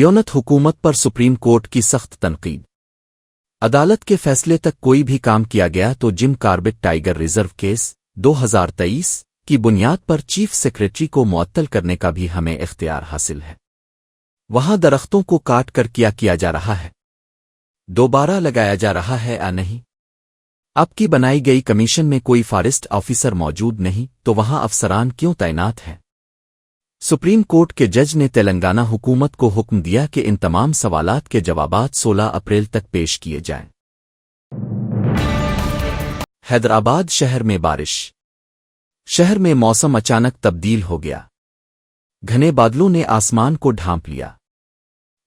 रियासत हुकूमत पर सुप्रीम कोर्ट की सख्त तनकीद। अदालत के फैसले तक कोई भी काम किया गया तो Jim Corbett tiger reserve case 2023 की बुनियाद पर चीफ सेक्रेटरी को मुअत्तल करने का भी हमें इख्तियार हासिल है। वहां दरख्तों को काट कर किया जा रहा है, दोबारा लगाया जा रहा है या नहीं? अब की बनाई गई कमीशन में कोई फॉरेस्ट ऑफिसर मौजूद नहीं तो वहां अफसरान क्यों तैनात हैं? सुप्रीम कोर्ट के जज ने तेलंगाना हुकूमत को हुक्म दिया कि इन तमाम सवालात के जवाबात 16 अप्रैल तक पेश किए जाएं। हैदराबाद शहर में बारिश। शहर में मौसम अचानक तब्दील हो गया। घने बादलों ने आसमान को ढांप लिया।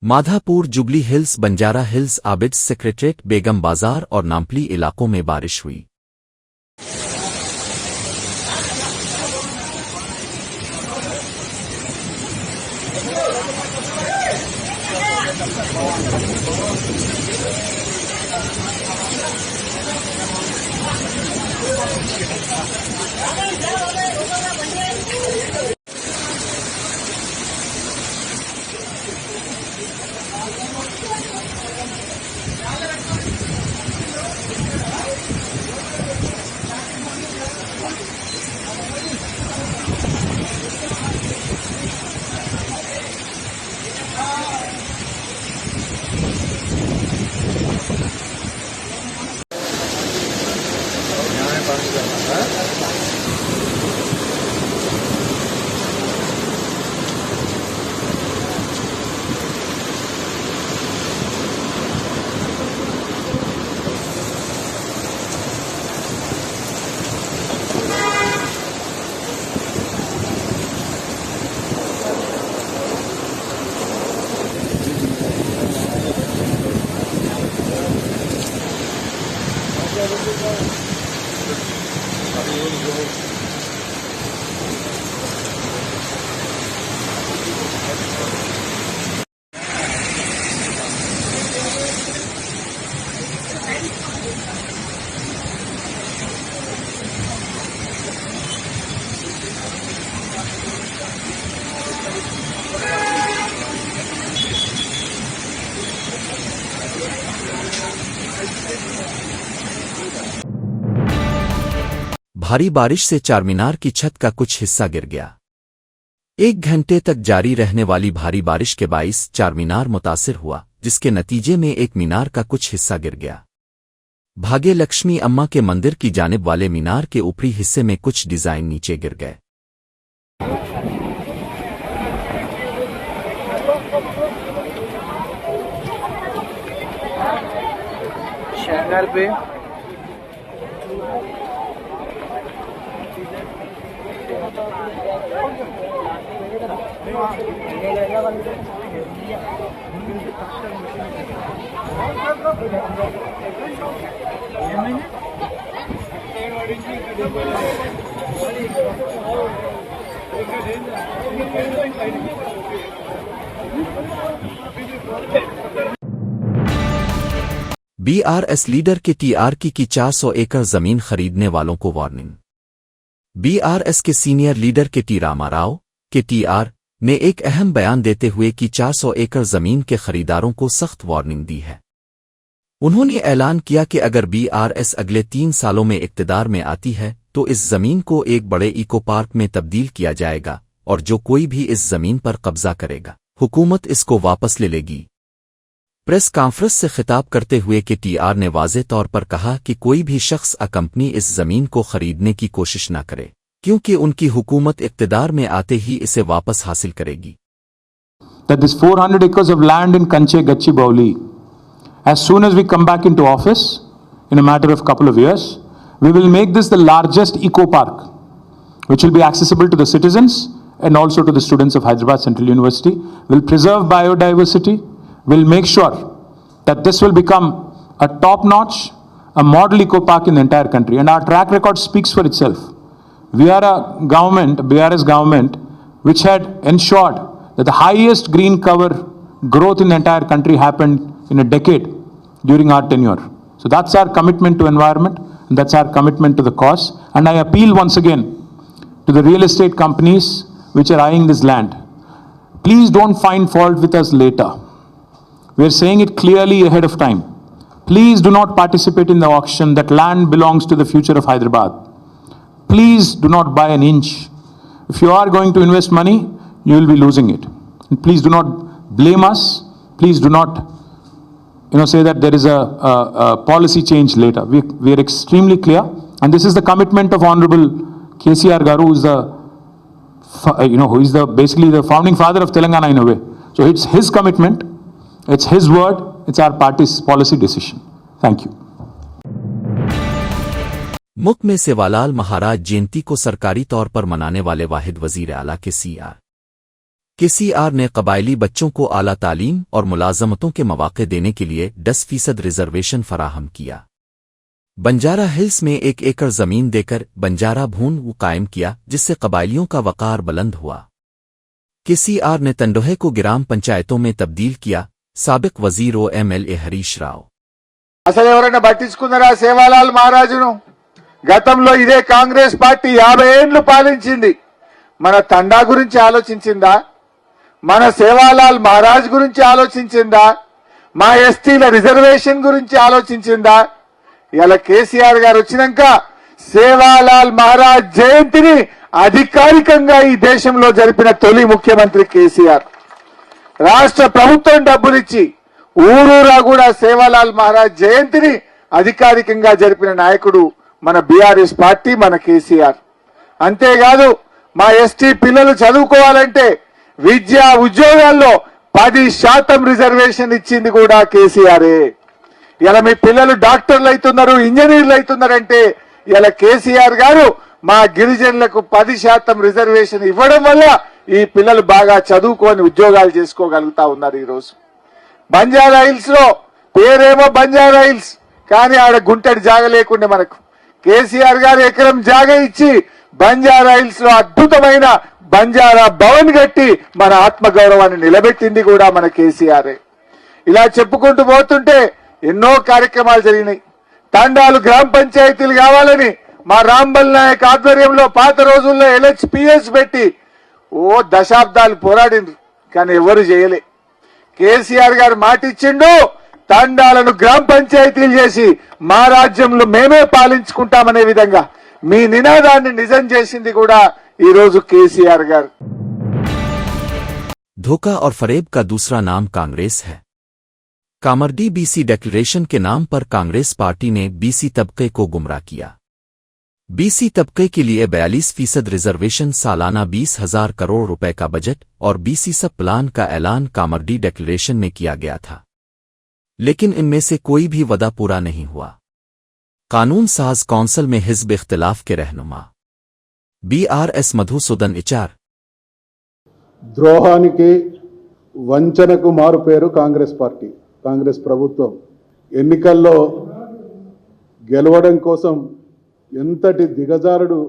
माधापुर, जुबली हिल्स, बंजारा हिल्स, आबिड्स, सेक्रेटरीट, बेगम बाजार और नाम्पली इलाकों में बारिश हुई। भारी बारिश से चारमीनार की छत का कुछ हिस्सा गिर गया। 1 घंटे तक जारी रहने वाली भारी बारिश के बाइस चारमीनार मुतासिर हुआ, जिसके नतीजे में एक मीनार का कुछ हिस्सा गिर गया। भाग्य लक्ष्मी अम्मा के मंदिर की जानिब वाले मीनार के ऊपरी हिस्से में कुछ डिजाइन नीचे गिर गए। शहर पे बीआरएस लीडर के टीआरकी की 400 एकड़ जमीन खरीदने वालों को वार्निंग। बीआरएस के सीनियर लीडर के टी रामाराव के टीआर ने एक अहम बयान देते हुए कि 400 एकड़ जमीन के खरीदारों को सख्त वार्निंग दी है। उन्होंने ऐलान किया कि अगर बीआरएस अगले 3 सालों में इक़्तिदार में आती है तो इस जमीन को एक बड़े इको पार्क में तब्दील किया जाएगा और जो कोई भी इस जमीन पर कब्जा करेगा, हुकूमत इसको वापस ले लेगी। प्रेस कॉन्फ्रेंस से खिताब करते हुए के टीआर ने वाज़ेह तौर पर कहा कि कोई भी शख्स या कंपनी इस जमीन को खरीदने की कोशिश न करे, क्योंकि उनकी हुकूमत इक़्तिदार में आते ही इसे वापस हासिल करेगी। That this 400 acres of land in Kanche Gachibowli, as soon as we come back into office in a matter of couple of years, we will make this the largest eco park, which will be accessible to the citizens and also to the students of Hyderabad Central University. Will preserve biodiversity. Will make sure that this will become a top-notch, a model eco park in the entire country. And our track record speaks for itself. We are a government, BRS government, which had ensured that the highest green cover growth in the entire country happened in a decade during our tenure. So that's our commitment to environment, and that's our commitment to the cause. And I appeal once again to the real estate companies which are eyeing this land. Please don't find fault with us later. We are saying it clearly ahead of time. Please do not participate in the auction. That land belongs to the future of Hyderabad. Please do not buy an inch. If you are going to invest money, you will be losing it. And please do not blame us. Please do not, say that there is a policy change later. We are extremely clear, and this is the commitment of Honorable KCR Garu, who is basically the founding father of Telangana in a way. So it's his commitment, it's his word, it's our party's policy decision. Thank you. मुल्क में सेवालाल महाराज जयंती को सरकारी तौर पर मनाने वाले वाहिद वजीर आला केसीआर ने कबायली बच्चों को आला तालीम और मुलाजमतों के मौके देने के लिए 10% रिजर्वेशन फराहम किया। बंजारा हिल्स में 1 एकड़ जमीन देकर बंजारा भून कायम किया, जिससे कबायलियों का वकार बुलंद हुआ। केसीआर ने तंडोहे को ग्राम पंचायतों में तब्दील किया। साबिक वजीर ओ एमएलए हरीश राव అసలు ఎవరైనా పట్టించుకున్నారా సేవాలాల్ మహారాజును? గతంలో ఇదే కాంగ్రెస్ పార్టీ 50 ఏళ్లు పాలించింది. మన తండా గురించి ఆలోచించిందా? మన సేవాలాల్ మహారాజ్ గురించి ఆలోచించిందా? మా ఎస్టీల రిజర్వేషన్ గురించి ఆలోచించిందా? ఇలా కేసీఆర్ గారు వచ్చినాక సేవాలాల్ మహారాజ్ జయంతిని అధికారికంగా ఈ దేశంలో జరిపిన తొలి ముఖ్యమంత్రి కేసీఆర్. రాష్ట్ర ప్రభుత్వం డబ్బులిచ్చి ఊరూరా కూడా సేవాలాల్ మహారాజ్ జయంతిని అధికారికంగా జరిపిన నాయకుడు మన బీఆర్ఎస్ పార్టీ, మన కేసీఆర్. అంతేకాదు మా ఎస్టీ పిల్లలు చదువుకోవాలంటే విద్యా ఉద్యోగాల్లో 10% రిజర్వేషన్ ఇచ్చింది కూడా కేసీఆరే. ఇలా మీ పిల్లలు డాక్టర్లు అవుతున్నారు, ఇంజనీర్లు అవుతున్నారంటే ఇలా కేసీఆర్ గారు మా గిరిజనులకు 10% రిజర్వేషన్ ఇవ్వడం వల్ల ఈ పిల్లలు బాగా చదువుకొని ఉద్యోగాలు చేసుకోగలుగుతా ఉన్నారు. ఈ రోజు బంజారా హిల్స్ లో పేరేమో బంజారా హిల్స్, కానీ ఆడ గుంటడి జాగ లేకుండా మనకు కేసీఆర్ గారు ఎకరం జాగ ఇచ్చి బంజారా హిల్స్ లో అద్భుతమైన బంజారా భవన్ కట్టి మన ఆత్మగౌరవాన్ని నిలబెట్టింది కూడా మన కేసీఆరే. ఇలా చెప్పుకుంటూ పోతుంటే ఎన్నో కార్యక్రమాలు జరిగినాయి. తండాలు గ్రామ పంచాయతీలు కావాలని మా రాంబల్ నాయక్ ఆధ్వర్యంలో పాత రోజుల్లో LHPS పెట్టి దశాబ్దాలు పోరాడిండ్రు, కానీ ఎవరు చేయలే. కేసీఆర్ గారు మాట ఇచ్చిండు, తండాలను గ్రామ పంచాయతీలు చేసి మా రాజ్యంలో మేమే పాలించుకుంటామనే విధంగా మీ నినాదాన్ని నిజం చేసింది కూడా ఈ రోజు కేసీఆర్ గారు. धोखा और फरेब का दूसरा नाम कांग्रेस है। कामर्डी BC डिक्लेरेशन के नाम पर कांग्रेस पार्टी ने BC तबके को गुमराह किया। BC तबके के लिए 42% रिजर्वेशन, सालाना 20,000 करोड़ रुपए का बजट और BC सब प्लान का ऐलान कामर्डी डिक्लेरेशन में किया गया था, लेकिन इनमें से कोई भी वदा पूरा नहीं हुआ। कानून साज कौंसिल में हिज़्ब इख्तिलाफ के रहनुमा BRS మధుసూదన్ ఇచ్చార్. ద్రోహానికి వంచనకు మారు పేరు కాంగ్రెస్ పార్టీ, కాంగ్రెస్ ప్రభుత్వం. ఎన్నికల్లో గెలవడం కోసం ఎంతటి దిగజారుడు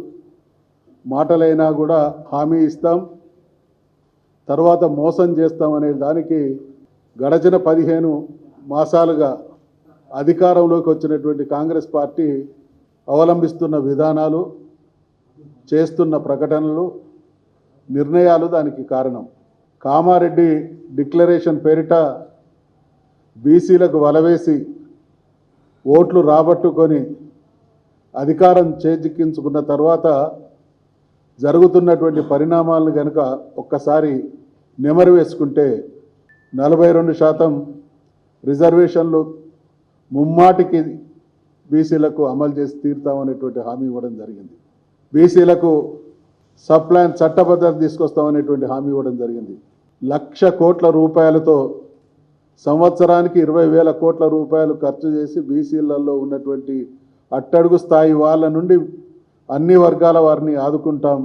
మాటలైనా కూడా హామీ ఇస్తాం, తర్వాత మోసం చేస్తామనే దానికి గడచిన 15 మాసాలుగా అధికారంలోకి వచ్చినటువంటి కాంగ్రెస్ పార్టీ అవలంబిస్తున్న విధానాలు, చేస్తున్న ప్రకటనలు, నిర్ణయాలు దానికి కారణం. కామారెడ్డి డిక్లరేషన్ పేరిట బీసీలకు వలవేసి ఓట్లు రాబట్టుకొని అధికారం చేజిక్కించుకున్న తర్వాత జరుగుతున్నటువంటి పరిణామాలను కనుక ఒక్కసారి నెమరు వేసుకుంటే 42% రిజర్వేషన్లు ముమ్మాటికి బీసీలకు అమలు చేసి తీరుతామనేటువంటి హామీ ఇవ్వడం జరిగింది. బీసీలకు సబ్ ప్లాన్ చట్టబద్ధత తీసుకొస్తామనేటువంటి హామీ ఇవ్వడం జరిగింది. 1,00,000 కోట్ల రూపాయలతో సంవత్సరానికి 20,000 కోట్ల రూపాయలు ఖర్చు చేసి బీసీలలో ఉన్నటువంటి అట్టడుగు స్థాయి వాళ్ళ నుండి అన్ని వర్గాల వారిని ఆదుకుంటాం,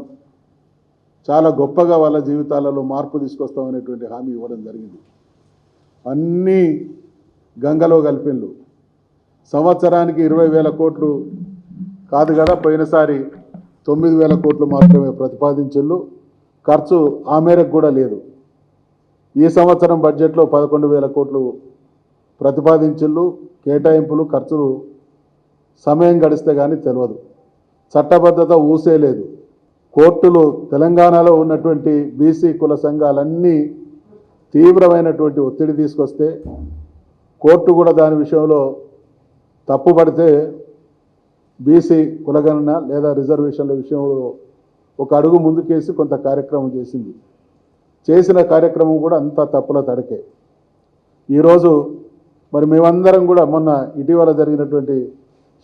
చాలా గొప్పగా వాళ్ళ జీవితాలలో మార్పు తీసుకొస్తామనేటువంటి హామీ ఇవ్వడం జరిగింది. అన్నీ గంగలో కలిపిండ్లు. సంవత్సరానికి 20,000 కోట్లు కాదు కదా, పోయినసారి 9,000 కోట్లు మాత్రమే ప్రతిపాదించిళ్ళు. ఖర్చు ఆ మేరకు కూడా లేదు. ఈ సంవత్సరం బడ్జెట్లో 11,000 కోట్లు ప్రతిపాదించిళ్ళు. కేటాయింపులు, ఖర్చులు సమయం గడిస్తే కానీ తెలియదు. చట్టబద్ధత ఊసే లేదు. కోర్టులు తెలంగాణలో ఉన్నటువంటి బీసీ కుల సంఘాలన్నీ తీవ్రమైనటువంటి ఒత్తిడి తీసుకొస్తే కోర్టు కూడా దాని విషయంలో తప్పుపడితే బీసీ కులగణన లేదా రిజర్వేషన్ల విషయంలో ఒక అడుగు ముందుకేసి కొంత కార్యక్రమం చేసింది. చేసిన కార్యక్రమం కూడా అంతా తప్పుల తడకే. ఈరోజు మరి మేమందరం కూడా మొన్న ఇటీవల జరిగినటువంటి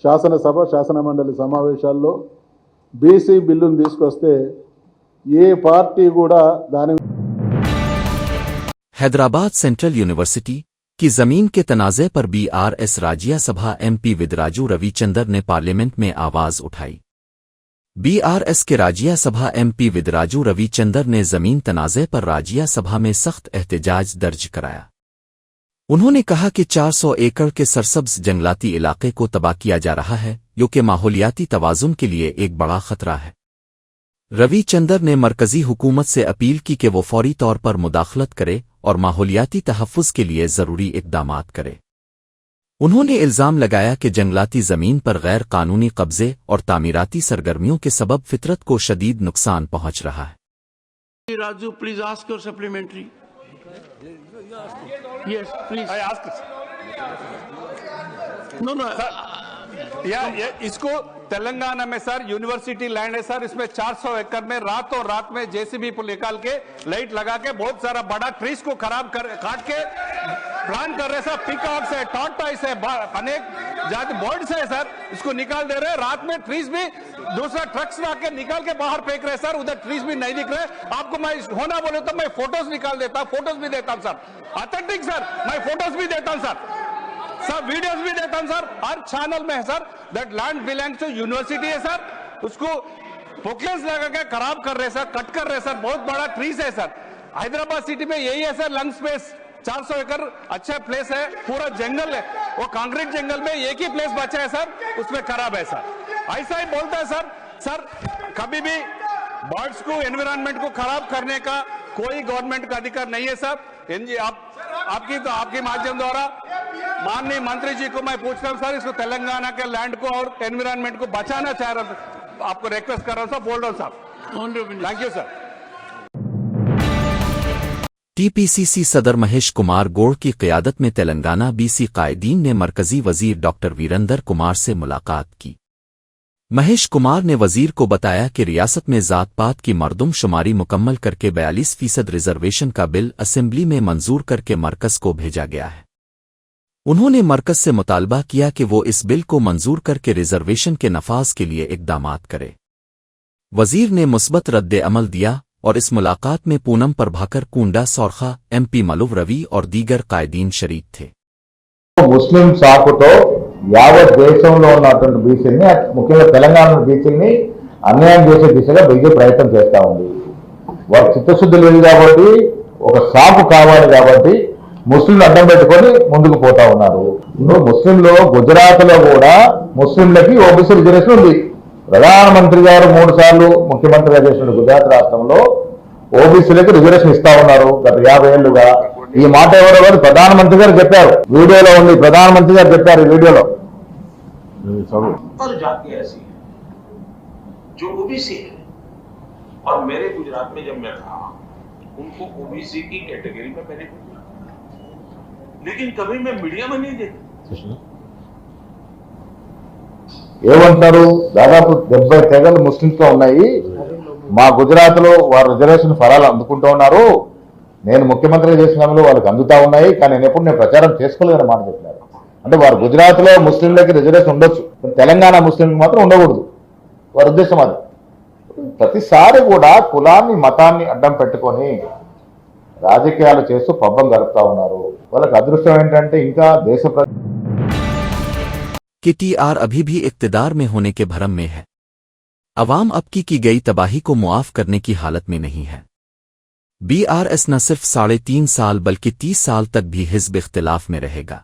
శాసనసభ శాసనమండలి సమావేశాల్లో బీసీ బిల్లును తీసుకొస్తే ఏ పార్టీ కూడా దాని हैदराबाद सेंट्रल यूनिवर्सिटी की जमीन के तनाज़े पर बीआरएस राज्यसभा एमपी विदराजू रविचंद्र ने पार्लियामेंट में आवाज उठाई। बीआरएस के राज्यसभा एमपी विदराजू रविचंद्र ने जमीन तनाज़े पर राज्यसभा में सख्त एहतजाज दर्ज कराया। उन्होंने कहा कि 400 एकड़ के सरसब्ज जंगलाती इलाके को तबाह किया जा रहा है, जो कि माहौलियाती तवाज़ुन के लिए एक बड़ा खतरा है। रविचंद्र ने मरकजी हुकूमत से अपील की कि वो फौरी तौर पर मुदाखलत करे और माहौलियाती तहफ़्फ़ुज़ के लिए ज़रूरी इक़दामात करे। उन्होंने इल्ज़ाम लगाया कि जंगलाती ज़मीन पर गैर कानूनी कब्ज़े और तामीराती सरगर्मियों के सबब फितरत को शदीद नुकसान पहुँच रहा है। Raju, please ask your supplementary. Yes, please. I ask. No. इसको तेलंगाना में सर यूनिवर्सिटी लैंड है सर, इसमें 400 एकड़ में रातों रात में जेसीबी को निकाल के लाइट लगा के बहुत सारा बड़ा ट्रीज को खराब कर काट के प्लान कर रहे सर। पिकॉक्स है, टॉर्टॉइस है, अनेक जाति बर्ड्स है सर, इसको निकाल दे रहे। रात में ट्रीज भी दूसरा ट्रक्स ला के निकाल के बाहर फेंक रहे सर, उधर ट्रीज भी नहीं दिख रहे। आपको मैं होना बोले तो मैं फोटोज निकाल देता, फोटोज भी देता हूं सर, ऑथेंटिक सर, मैं फोटोज भी देता हूं सर, वीडियोस भी देता हूं सर, हर चैनल में है sir. That land belongs to university है सर, उसको पोकलेंस लगा के खराब कर रहे सर, कट कर रहे सर, बहुत बड़ा ट्रीज है सर। हैदराबाद सिटी में यही है सर, लंग स्पेस 400 एकड़ अच्छा प्लेस है, पूरा जंगल है, वो कांक्रीट जंगल में एक ही प्लेस बचा है सर, उसमें खराब है सर। ऐसा ही बोलता है सर कभी भी बर्ड्स को, एनवायरनमेंट को खराब करने का कोई गवर्नमेंट का अधिकार नहीं है सर। आपकी माध्यम द्वारा माननीय मंत्री जी को मैं पूछता हूं सर, इसको तेलंगाना के लैंड को और एनवायरनमेंट को बचाना चाह रहा हूं, आपको रिक्वेस्ट कर रहा हूं सर, बोल रहा हूं साहब। Thank you sir. टीपीसीसी सदर महेश कुमार गौड़ की क़यादत में तेलंगाना बीसी कायदीन ने मरकजी वजीर डॉक्टर वीरेंद्र कुमार से मुलाकात की। महेश कुमार ने वजीर को बताया कि रियासत में ज़ात-पात की मर्दमशुमारी मुकम्मल करके 42% रिजर्वेशन का बिल असेंबली में मंजूर करके मरकज़ को भेजा गया है। उन्होंने मरकज़ से मुतालबा किया कि वो इस बिल को मंजूर करके रिजर्वेशन के नफाज के लिए इक़दामात करे। वजीर ने मुस्बत रद्द-ए-अमल दिया और इस मुलाकात में पूनम प्रभाकर कुंडा सौरखा, एमपी मलुव रवि और दीगर कायदीन शरीक थे। ముస్లిం సాకుతో యావత్ దేశంలో ఉన్నటువంటి బీసీని, ముఖ్యంగా తెలంగాణ బీసీని అన్యాయం చేసే దిశగా బీజేపీ ప్రయత్నం చేస్తూ ఉంది. వారు చిత్తశుద్ధి లేదు కాబట్టి, ఒక సాకు కావాలి కాబట్టి ముస్లింలు అడ్డం పెట్టుకొని ముందుకు పోతా ఉన్నారు. ముస్లింలు గుజరాత్లో కూడా ముస్లింలకి ఓబీసీ రిజర్వేషన్ ఉంది. ప్రధానమంత్రి గారు 3 సార్లు ముఖ్యమంత్రిగా చేసిన గుజరాత్ రాష్ట్రంలో ఓబీసీలకు రిజర్వేషన్ ఇస్తా ఉన్నారు గత 50 ఏళ్లుగా. ఈ మాట ఎవరు ప్రధానమంత్రి గారు చెప్పారు, వీడియోలో ఉంది, ప్రధానమంత్రి గారు చెప్పారు ఈ వీడియోలో। और जाति ऐसी है जो ओबीसी है, और मेरे गुजरात में जब मैं था उनको ओबीसी की कैटेगरी में मैंने बोला, लेकिन कभी मैं मीडिया में नहीं देखा। ఏమంటారు, దాదాపు 70 తెగలు ముస్లింస్ లో ఉన్నాయి, మా గుజరాత్ లో వారు రిజర్వేషన్ ఫలాలు అందుకుంటూ ఉన్నారు, నేను ముఖ్యమంత్రిగా చేసిన సమయంలో వాళ్ళకి అందుతా ఉన్నాయి, కానీ నేను ఎప్పుడు ప్రచారం చేసుకోలేదని మాట చెప్పారు. అంటే వారు గుజరాత్ లో ముస్లింలకి రిజర్వేషన్ ఉండొచ్చు, తెలంగాణ ముస్లింలకు మాత్రం ఉండకూడదు, వారి ఉద్దేశం అది. ప్రతిసారి కూడా కులాన్ని మతాన్ని అడ్డం పెట్టుకొని రాజకీయాలు చేస్తూ పబ్బం గడుపుతా ఉన్నారు. వాళ్ళకి అదృష్టం ఏంటంటే ఇంకా దేశ कि टीआर अभी भी इक्तदार में होने के भरम में है। अवाम अब की गई तबाही को मुआफ करने की हालत में नहीं है। बीआरएस न सिर्फ 3.5 साल बल्कि 30 साल तक भी हिज़्ब इख्तिलाफ में रहेगा।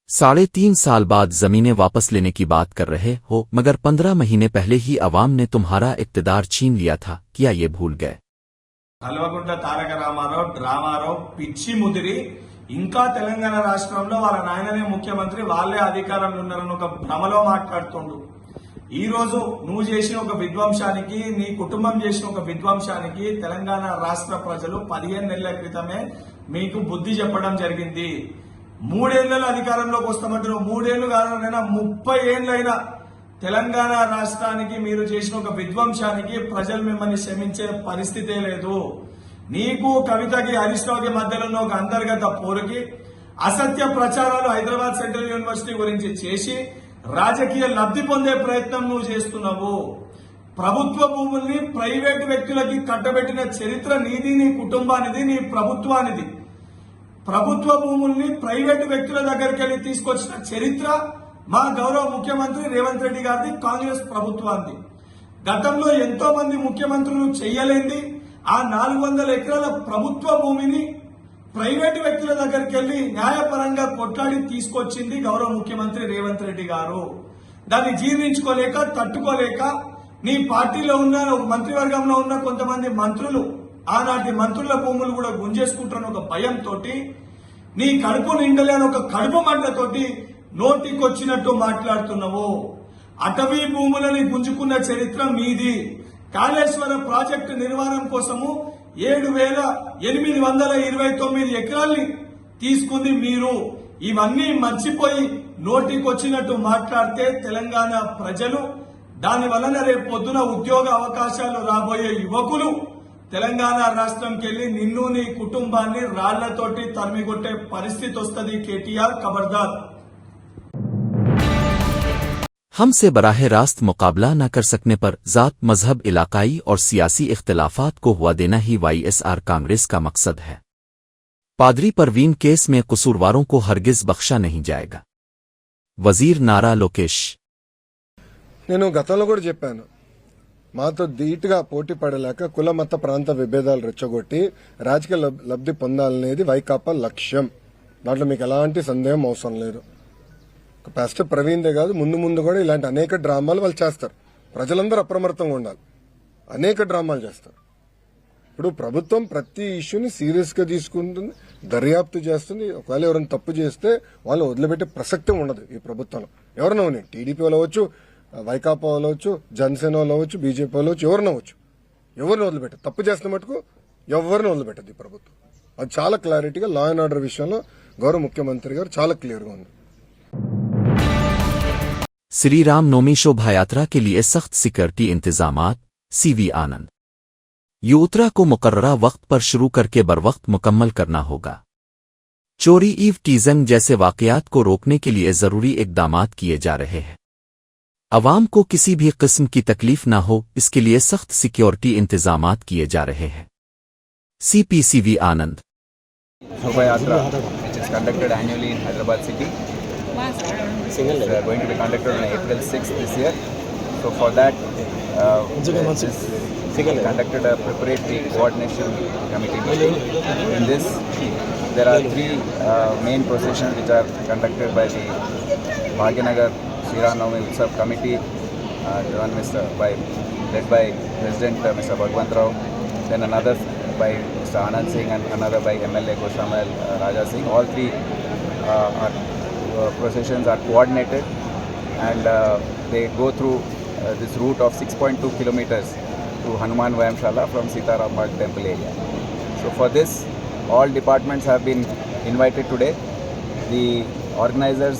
3.5 साल बाद जमीनें वापस लेने की बात कर रहे हो, मगर 15 महीने पहले ही अवाम ने तुम्हारा इक्तदार छीन लिया था, क्या ये भूल गए? కల్వకుంట్ల తారక రామారావు పిచ్చి ముదిరి ఇంకా తెలంగాణ రాష్ట్రంలో వాళ్ళ నాయననే ముఖ్యమంత్రి, వాళ్ళే అధికారంలో ఉన్నారని ఒక భ్రమలో మాట్లాడుతుండు. ఈ రోజు నువ్వు చేసిన ఒక విధ్వంసానికి, నీ కుటుంబం చేసిన ఒక విధ్వంసానికి తెలంగాణ రాష్ట్ర ప్రజలు 15 నెలల క్రితమే మీకు బుద్ధి చెప్పడం జరిగింది. 3 ఏళ్లలో అధికారంలోకి వస్తామంటారు. 3 ఏళ్లు కాదనైనా 30 ఏళ్లైనా తెలంగాణ రాష్ట్రానికి మీరు చేసిన ఒక విధ్వంసానికి ప్రజలు మిమ్మల్ని క్షమించే పరిస్థితే లేదు. నీకు కవితకి హరీష్ రావుకి మధ్యలో ఉన్న ఒక అంతర్గత పోరుకి అసత్య ప్రచారాలు హైదరాబాద్ సెంట్రల్ యూనివర్సిటీ గురించి చేసి రాజకీయ లబ్ధి పొందే ప్రయత్నం నువ్వు చేస్తున్నావు. ప్రభుత్వ భూముల్ని ప్రైవేటు వ్యక్తులకి కట్టబెట్టిన చరిత్ర నీది, నీ కుటుంబానిది, నీ ప్రభుత్వానిది. ప్రభుత్వ భూముల్ని ప్రైవేటు వ్యక్తుల దగ్గరికి వెళ్లి తీసుకొచ్చిన చరిత్ర మా గౌరవ ముఖ్యమంత్రి రేవంత్ రెడ్డి గారిది, కాంగ్రెస్ ప్రభుత్వానికి. గతంలో ఎంతో మంది ముఖ్యమంత్రులు చెయ్యలేంది ఆ 400 ఎకరాల ప్రభుత్వ భూమిని ప్రైవేటు వ్యక్తుల దగ్గరికి వెళ్లి న్యాయపరంగా కొట్లాడి తీసుకొచ్చింది గౌరవ ముఖ్యమంత్రి రేవంత్ రెడ్డి గారు. దాన్ని జీర్ణించుకోలేక, తట్టుకోలేక నీ పార్టీలో ఉన్న ఒక మంత్రివర్గంలో ఉన్న కొంతమంది మంత్రులు ఆనాటి మంత్రుల భూములు కూడా గుంజేసుకుంటున్న ఒక భయంతో, నీ కడుపు నిండలేని ఒక కడుపు మంటతోటి నోటికొచ్చినట్టు మాట్లాడుతున్నావు. అటవీ భూములని గుంజుకున్న చరిత్ర మీది. కాళేశ్వరం ప్రాజెక్టు నిర్మాణం కోసము 7,829 ఎకరాల్ని తీసుకుంది మీరు. ఇవన్నీ మర్చిపోయి నోటికొచ్చినట్టు మాట్లాడితే తెలంగాణ ప్రజలు, దాని వలన రేపు పొద్దున ఉద్యోగ అవకాశాలు రాబోయే యువకులు తెలంగాణ రాష్ట్రంకి వెళ్లి నిన్ను, నీ కుటుంబాన్ని రాళ్లతోటి తరిమికొట్టే పరిస్థితి వస్తుంది. కేటీఆర్ खबरदार. हमसे बराह रास्त मुकाबला न कर सकने पर जात, मजहब, इलाकाई और सियासी इख्तिलाफात को हुआ देना ही वाईएसआर कांग्रेस का मकसद है. पादरी परवीन केस में कसूरवारों को हरगिज बख्शा नहीं जाएगा. वजीर नारा लोकेश. నేను గతంలో కూడా చెప్పాను, మాతో ధీటుగా పోటీ పడలేక కుల మత ప్రాంత విభేదాలు రెచ్చగొట్టి రాజకీయ లబ్ధి పొందాలనేది వైకాపా లక్ష్యం. దాంట్లో మీకు ఎలాంటి సందేహం అవసరం లేదు. పాస్టర్ ప్రవీణ్దే కాదు, ముందు ముందు కూడా ఇలాంటి అనేక డ్రామాలు వాళ్ళు చేస్తారు. ప్రజలందరూ అప్రమత్తంగా ఉండాలి. అనేక డ్రామాలు చేస్తారు. ఇప్పుడు ప్రభుత్వం ప్రతి ఇష్యూని సీరియస్ గా తీసుకుంటుంది, దర్యాప్తు చేస్తుంది. ఒకవేళ ఎవరైనా తప్పు చేస్తే వాళ్ళు వదిలిపెట్టే ప్రసక్తి ఉండదు ఈ ప్రభుత్వంలో. ఎవరైనా ఉన్నాయి, టీడీపీ వాళ్ళు అవ్వచ్చు, వైకాపా వాళ్ళు అవ్వచ్చు, జనసేన వాళ్ళు అవ్వచ్చు, బీజేపీ వాళ్ళు అవ్వచ్చు, ఎవరిని అవ్వచ్చు. ఎవరిని వదిలిపెట్టదు. తప్పు చేస్తున్న మటుకు ఎవరిని వదిలిపెట్టదు ఈ ప్రభుత్వం. అది చాలా క్లారిటీగా లా అండ్ ఆర్డర్ విషయంలో గౌరవ ముఖ్యమంత్రి గారు చాలా క్లియర్ గా ఉంది. श्री राम नवमी शोभा यात्रा के लिए सख्त सिक्योरिटी इंतजामात. सीवी आनंद. यात्रा को मुकर्ररा वक्त पर शुरू करके बरवक्त मुकम्मल करना होगा. चोरी, ईव टीजन जैसे वाकयात को रोकने के लिए जरूरी इकदामात किए जा रहे हैं. अवाम को किसी भी किस्म की तकलीफ न हो, इसके लिए सख्त सिक्योरिटी इंतजामात किए जा रहे हैं. सीपीसीवी आनंद. शोभा यात्रा which is conducted annually in Hyderabad city. They are going to be conducted on April 6th this year. So for that, we conducted a preparatory coordination committee meeting. In this, there are 3 main processions which are conducted by the Bhagyanagar Shri Ram Navami Utsav committee, led by President Mr. Bhagwant Rao, then another by Mr. Anand Singh and another by MLA Goshamal Raja Singh. All 3 processions are coordinated and they go through this route of 6.2 kilometers to Hanuman Vayamshala from Sitaram Bagh temple area. So for this, all departments have been invited today. The organizers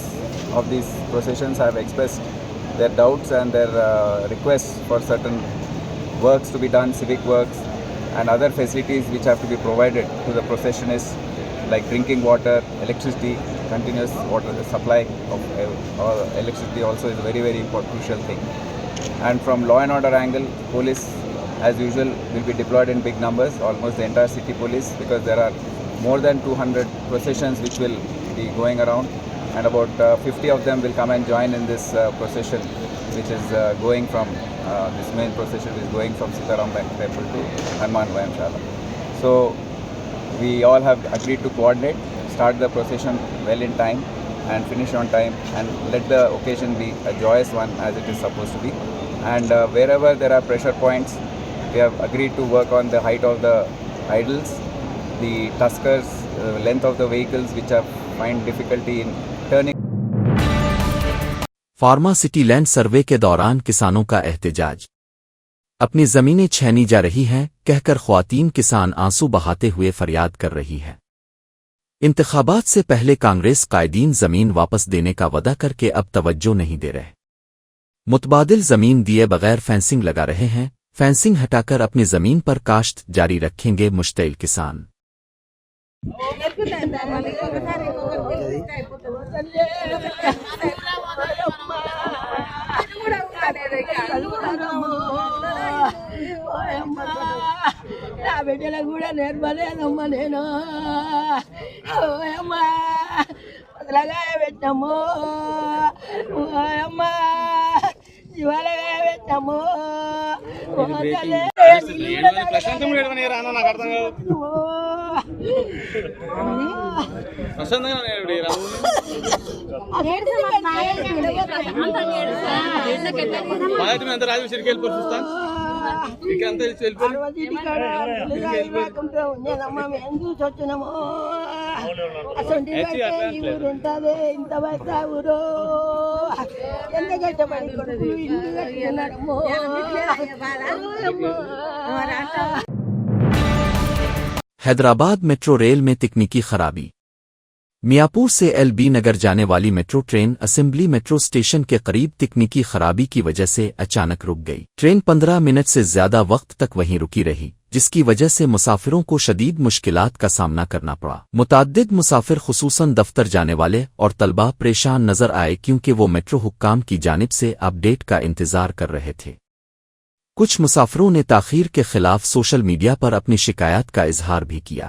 of these processions have expressed their doubts and their requests for certain works to be done, civic works and other facilities which have to be provided to the processionists, like drinking water, electricity. Continuous water supply of electricity also is a very, very important, crucial thing. And from law and order angle, police as usual will be deployed in big numbers, almost the entire city police, because there are more than 200 processions which will be going around, and about 50 of them will come and join in this procession, which is going from this main procession is going from Sitaram Bagh temple to Hanuman Vayamshala. So we all have agreed to coordinate, start the procession well in time and finish on time, and let the occasion be a joyous one as it is supposed to be. And wherever there are pressure points, we have agreed to work on the height of the idols, the tuskers, length of the vehicles which have find difficulty in turning. Pharma city land survey के दौरान किसानों का एहतजाज. अपनी जमीनें छीनी जा रही हैं कहकर ख्वातीन किसान आंसू बहाते हुए फरियाद कर रही है. इंतखाबात से पहले कांग्रेस कायदीन जमीन वापस देने का वादा करके अब तवज्जो नहीं दे रहे। मुतबादिल जमीन दिए बगैर फेंसिंग लगा रहे हैं। फेंसिंग हटाकर अपनी जमीन पर काश्त जारी रखेंगे मुश्तइल किसान। బిడ్డల కూడా నేర్పలేదమ్మా నేను అమ్మా అసలుగా పెట్టాము అమ్మా జీవాలగా పెట్టాము వచ్చినాము ఊరు ఉంటుంది ఇంత బయట ఊరు ఎంత కష్టపడి ఇల్లు కట్టుకున్నాడమ్మో हैदराबाद मेट्रो रेल में तकनीकी खराबी। मियापुर से एलबी नगर जाने वाली metro train assembly metro station के करीब तकनीकी खराबी की वजह से अचानक रुक गई। ट्रेन 15 मिनट से ज्यादा वक्त तक वहीं रुकी रही, जिसकी वजह से मुसाफिरों को शदीद मुश्किलात का सामना करना पड़ा। मुताद्दिद मुसाफिर खुसूसन दफ्तर जाने वाले और तलबा परेशान नजर आए क्योंकि वो मेट्रो हुक्काम की जानिब से अपडेट का इंतजार कर रहे थे। कुछ मुसाफिरों ने ताखीर के खिलाफ सोशल मीडिया पर अपनी शिकायत का इजहार भी किया।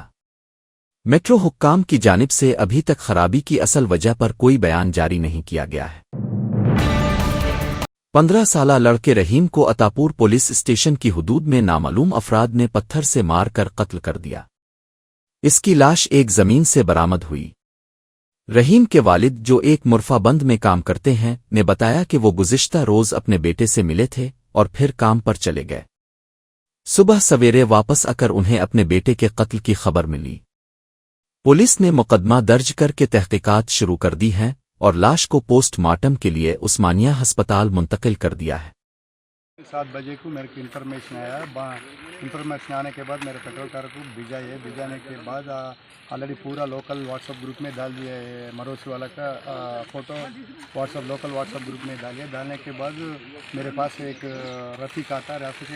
मेट्रो हुक्काम की जानिब से अभी तक खराबी की असल वजह पर कोई बयान जारी नहीं किया गया है। 15 साला लड़के रहीम को अतापुर पुलिस स्टेशन की हुदूद में नामालूम अफराद ने पत्थर से मारकर कत्ल कर दिया। इसकी लाश एक जमीन से बरामद हुई। रहीम के वालिद, जो एक मुर्फाबंद में काम करते हैं, ने बताया कि वो गुज़िश्ता रोज अपने बेटे से मिले थे और फिर काम पर चले गए। सुबह सवेरे वापस आकर उन्हें अपने बेटे के कत्ल की खबर मिली। पुलिस ने मुकदमा दर्ज करके तहकीकात शुरू कर दी हैं और लाश को पोस्टमार्टम के लिए उस्मानिया अस्पताल मुंतकिल कर दिया है। 7 बजे को मेरे को इन्फॉर्मेशन आया। इन्फॉर्मेशन आने के बाद मेरे पेट्रोल कार को भिजाने के बाद ऑलरेडी पूरा लोकल व्हाट्सएप ग्रुप में डाल दिया है। मरोसी वाला का फ़ोटो लोकल व्हाट्सएप ग्रुप में डालने के बाद मेरे पास एक रफ़ीक आता, रफ़ीक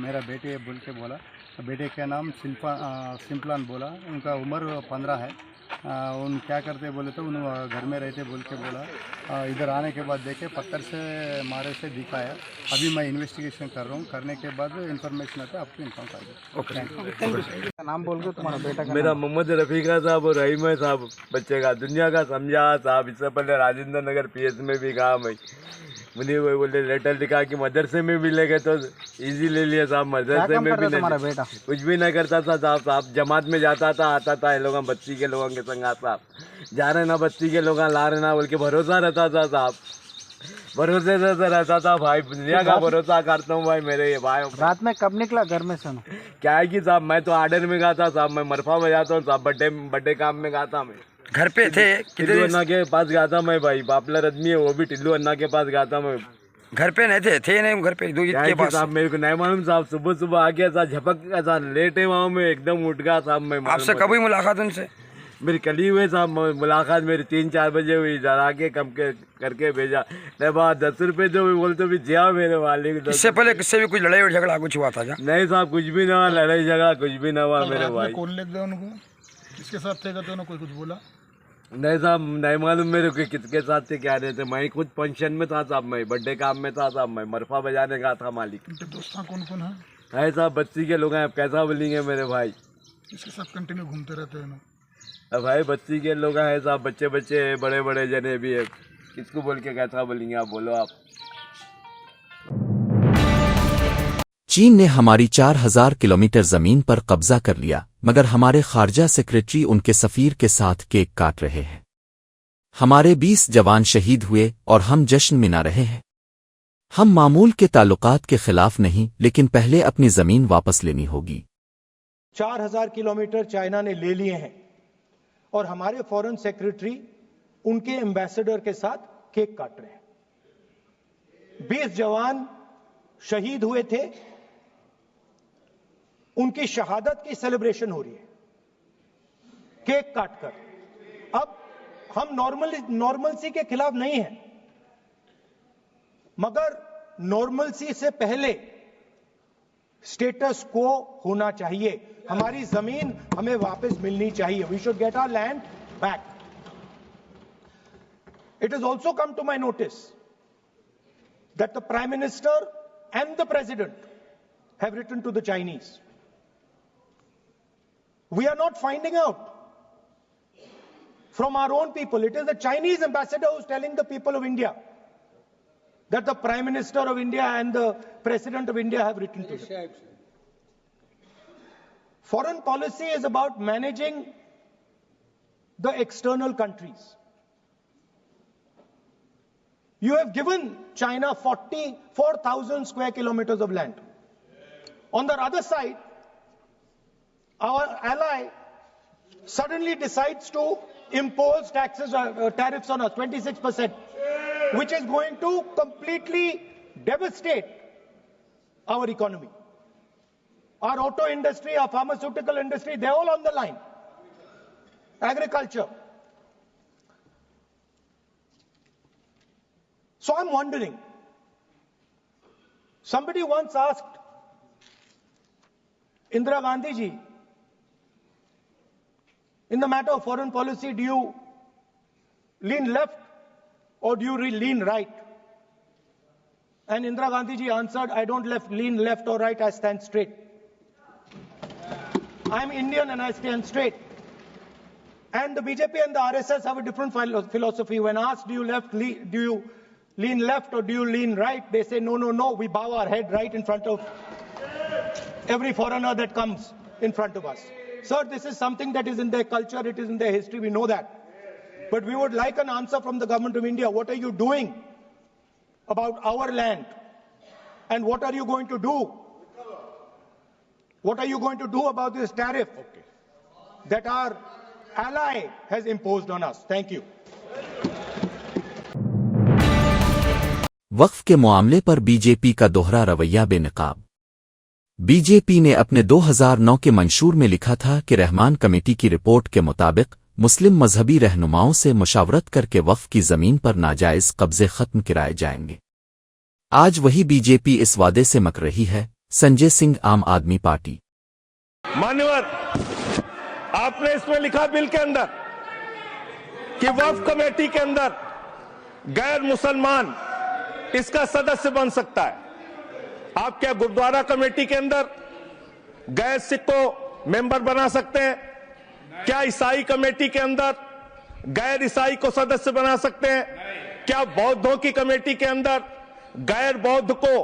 मेरा बेटे बोल के बोला। बेटे का नाम सिंपलान बोला। उनका उम्र 15 है। उन क्या करते बोले तो उन घर में रहते बोल के बोला। इधर आने के बाद देखे पत्थर से मारे से दिखाया। अभी मैं इन्वेस्टिगेशन कर रहा हूँ। करने के बाद इन्फॉर्मेशन आता है आपको इन्फॉर्म कर दूँ। ओके, नाम बोल के तुम्हारा बेटा का? मेरा मोहम्मद रफ़ीका साहब और रहीम है साहब, बच्चे का दुनिया का समझा साहब। इससे पहले राजेंद्र नगर PS में भी काम है। मुझे वो बोले लेटर लिखा कि मदरसे में भी ले गए तो इजी ले लिया साहब। मदरसे में भी तुम्हारा बेटा कुछ भी नहीं करता था साहब। जमात में जाता था, आता था। ये लोग बच्ची के लोगों के संग साहब जा रहे ना, बच्ची के लोग ला रहे ना बोल के भरोसा रहता था साहब। भरोसे से रहता था भाई। दुनिया का भरोसा करता हूँ भाई मेरे ये भाई। रात में कब निकला घर में सुनो? क्या है कि साहब मैं तो आर्डर में गाता साहब। मैं मरफा में जाता हूँ साहब। बर्थडे काम में गाता मैं। घर पे थे? टिल्लू अन्ना के पास गाता मैं भाई। पॉपुलर आदमी है वो भी। टिल्लू अन्ना के पास गाता मैं। घर पे नहीं थे नहीं घर पे के पास साहब। मेरे को नहीं मालूम साहब। सुबह आ गया साहब, झपक गया साहब। लेट है वहाँ में एकदम उठ गया साहब। मैं आपसे कभी मुलाकात उनसे? मेरी कली हुई साहब मुलाकात मेरी 3-4 बजे हुई। जरा के कम के करके भेजा। नहीं बात 10 रुपये जो बोलते भी जिया मेरे मालिक। इससे पहले किससे भी कुछ लड़ाई और झगड़ा कुछ हुआ था क्या? नहीं साहब, कुछ भी ना हुआ। लड़ाई झगड़ा कुछ भी ना हुआ मेरे भाई। कौन ले गया उनको? किसके साथ थे? कोई कुछ बोला? नहीं साहब, नहीं मालूम मेरे को किसके साथ थे क्या रहते। मैं खुद फंक्शन में था साहब। मैं बर्थडे काम में था साहब। मैं मरफा बजाने का था मालिक। दोस्त कौन कौन है साहब? बच्ची के लोग हैं। अब कैसा बोलेंगे मेरे भाई? इसके साथ कंटिन्यू घूमते रहते हैं ना? अब भाई बच्ची के लोग हैं साहब। बच्चे बड़े जने भी है। किसको बोल के कैसा बोलेंगे आप? बोलो आप। चीन ने हमारी 4000 किलोमीटर जमीन पर कब्जा कर लिया, मगर हमारे खारजा सेक्रेटरी उनके सफीर के साथ केक काट रहे हैं। हमारे 20 जवान शहीद हुए और हम जश्न मना रहे हैं। हम मामूल के ताल्लुकात के खिलाफ नहीं, लेकिन पहले अपनी जमीन वापस लेनी होगी। 4000 किलोमीटर चाइना ने ले लिए हैं और हमारे फॉरेन सेक्रेटरी उनके एम्बेसडर के साथ केक काट रहे हैं। 20 जवान शहीद हुए थे। उनकी शहादत की सेलिब्रेशन हो रही है केक काटकर। अब हम नॉर्मलसी के खिलाफ नहीं हैं, मगर नॉर्मलसी से पहले स्टेटस को होना चाहिए। हमारी जमीन हमें वापस मिलनी चाहिए। We should get our land back. It has also come to my notice that the Prime Minister and the President have written to the Chinese. We are not finding out from our own people. It is the Chinese ambassador who is telling the people of India that the Prime Minister of India and the President of India have written to them. Foreign policy is about managing the external countries. You have given China 44,000 square kilometers of land. On the other side, our ally suddenly decides to impose tariffs on us, 26%, which is going to completely devastate our economy. Our auto industry, our pharmaceutical industry, they're all on the line. Agriculture. So I'm wondering, somebody once asked Indira Gandhi ji, in the matter of foreign policy, do you lean left or do you lean right? And Indira Gandhi ji answered, I don't lean left or right, I stand straight. I'm Indian and I stand straight. And the BJP and the RSS have a different philosophy. When asked, do you lean left or do you lean right? They say, no, no, no, we bow our head right in front of every foreigner that comes in front of us. Sir, this is something that is in their culture, it is in their history, we know that. But we would like an answer from the government of India. What are you doing about our land? And what are you going to do? What are you going to do about this tariff that our ally has imposed on us? Thank you. वक्फ के मामले पर BJP का दोहरा रवैया बेनकाब। BJP ने अपने 2009 के मंशूर में लिखा था कि रहमान कमेटी की रिपोर्ट के मुताबिक मुस्लिम मजहबी रहनुमाओं से मुशावरत करके वक्फ की जमीन पर नाजायज कब्जे खत्म कराए जाएंगे। आज वही बीजेपी इस वादे से मक रही है। संजय सिंह, आम आदमी पार्टी। मान्यवर, आपने इसमें लिखा बिल के अंदर कि वक्फ कमेटी के अंदर गैर मुसलमान इसका सदस्य बन सकता है। आप क्या गुरुद्वारा कमेटी के अंदर गैर सिख को मेंबर बना सकते हैं? क्या ईसाई कमेटी के अंदर गैर ईसाई को सदस्य बना सकते हैं? क्या बौद्धों की कमेटी के अंदर गैर बौद्ध को,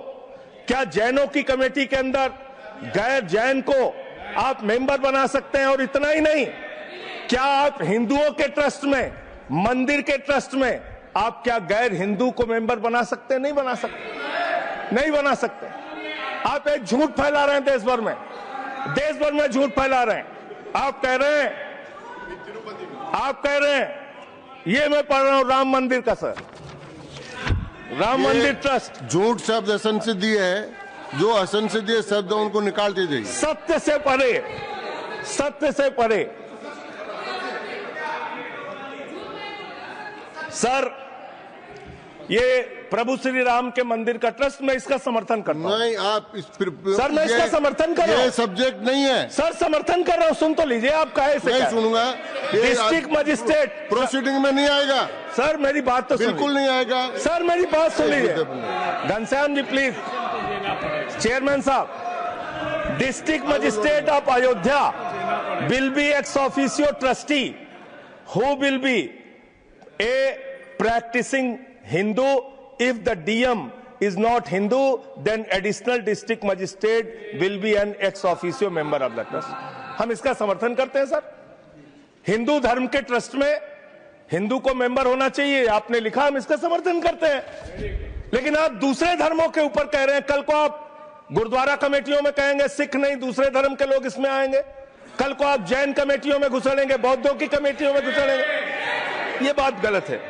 क्या जैनों की कमेटी के अंदर गैर जैन को आप मेंबर बना सकते हैं? और इतना ही नहीं, क्या आप हिंदुओं के ट्रस्ट में, मंदिर के ट्रस्ट में आप क्या गैर हिंदू को मेंबर बना सकते हैं? नहीं बना सकते, नहीं बना सकते। आप एक झूठ फैला रहे हैं देश भर में झूठ फैला रहे हैं। आप कह रहे हैं ये मैं पढ़ रहा हूं राम मंदिर का, सर, राम मंदिर ट्रस्ट। झूठ शब्द असंसिद्धि है, जो असंसिद्धि शब्द उनको निकाल दीजिए। सत्य से परे, सत्य से परे। सर, ये प्रभु श्री राम के मंदिर का ट्रस्ट, मैं इसका समर्थन करता हूं। नहीं, आप सर, मैं इसका समर्थन कर रहा हूं। ये सब्जेक्ट नहीं है सर, समर्थन कर रहा हूं। सुन तो लीजिए, आप कहे से नहीं सुनूंगा। डिस्ट्रिक्ट मजिस्ट्रेट प्रोसीडिंग में नहीं आएगा। सर, मेरी बात तो बिल्कुल नहीं आएगा। सर, मेरी बात सुन लीजिए। घनश्याम जी प्लीज। चेयरमैन साहब, district magistrate of Ayodhya will be ex officio trustee who will be A practicing Hindu. If the DM is not Hindu, then additional district magistrate will be an ex officio member of the trust. हम इसका समर्थन करते हैं sir. Hindu धर्म के trust में हिंदू को member होना चाहिए, आपने लिखा, हम इसका समर्थन करते हैं। लेकिन आप दूसरे धर्मों के ऊपर कह रहे हैं। कल को आप गुरुद्वारा कमेटियों में कहेंगे सिख नहीं, दूसरे धर्म के लोग इसमें आएंगे। कल को आप जैन कमेटियों में घुसड़ेंगे, बौद्धों की कमेटियों में घुसड़ेंगे। ये बात गलत है,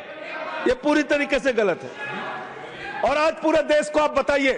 ये पूरी तरीके से गलत है। और आज पूरे देश को आप बताइए